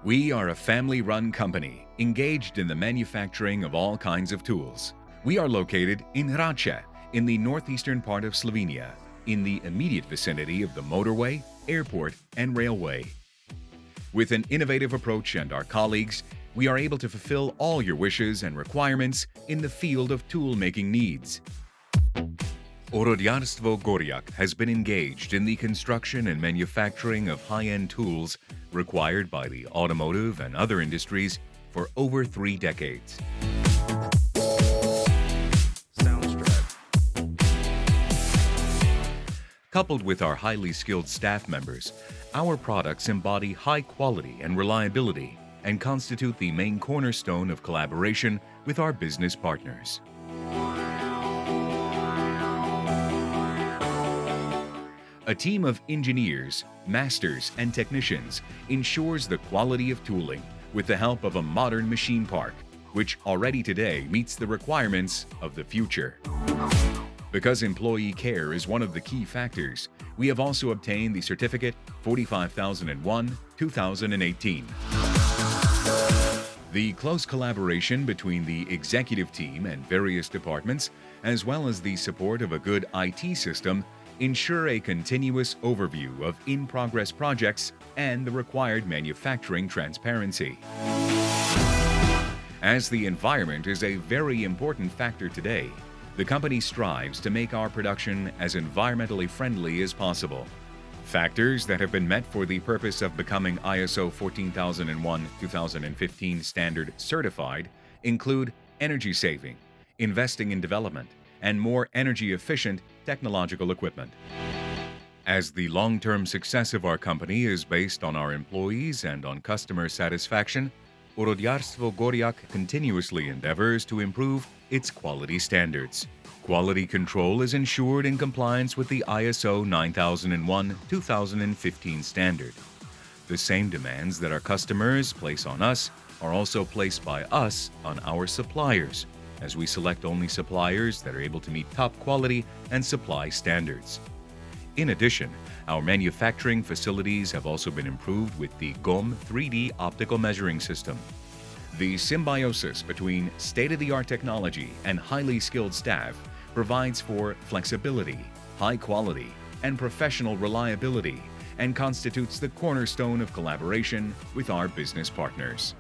We are a family-run company engaged in the manufacturing of all kinds of tools. We are located in Hradce, in the northeastern part of Slovenia, in the immediate vicinity of the motorway, airport, and railway. With an innovative approach and our colleagues, we are able to fulfill all your wishes and requirements in the field of tool-making needs. Orodjarstvo Gorjak has been engaged in the construction and manufacturing of high-end tools required by the automotive and other industries for over 3 decades. Coupled with our highly skilled staff members, our products embody high quality and reliability and constitute the main cornerstone of collaboration with our business partners. A team of engineers, masters, and technicians ensures the quality of tooling with the help of a modern machine park, which already today meets the requirements of the future. Because employee care is one of the key factors, we have also obtained the certificate 45001-2018. The close collaboration between the executive team and various departments, as well as the support of a good IT system, ensure a continuous overview of in-progress projects and the required manufacturing transparency. As the environment is a very important factor today, the company strives to make our production as environmentally friendly as possible. Factors that have been met for the purpose of becoming ISO 14001-2015 standard certified include energy saving, investing in development, and more energy-efficient technological equipment. As the long-term success of our company is based on our employees and on customer satisfaction, Orodjarstvo Gorjak continuously endeavors to improve its quality standards. Quality control is ensured in compliance with the ISO 9001-2015 standard. The same demands that our customers place on us are also placed by us on our suppliers, as we select only suppliers that are able to meet top quality and supply standards. In addition, our manufacturing facilities have also been improved with the d.o.o 3D optical measuring system. The symbiosis between state-of-the-art technology and highly skilled staff provides for flexibility, high quality, and professional reliability, and constitutes the cornerstone of collaboration with our business partners.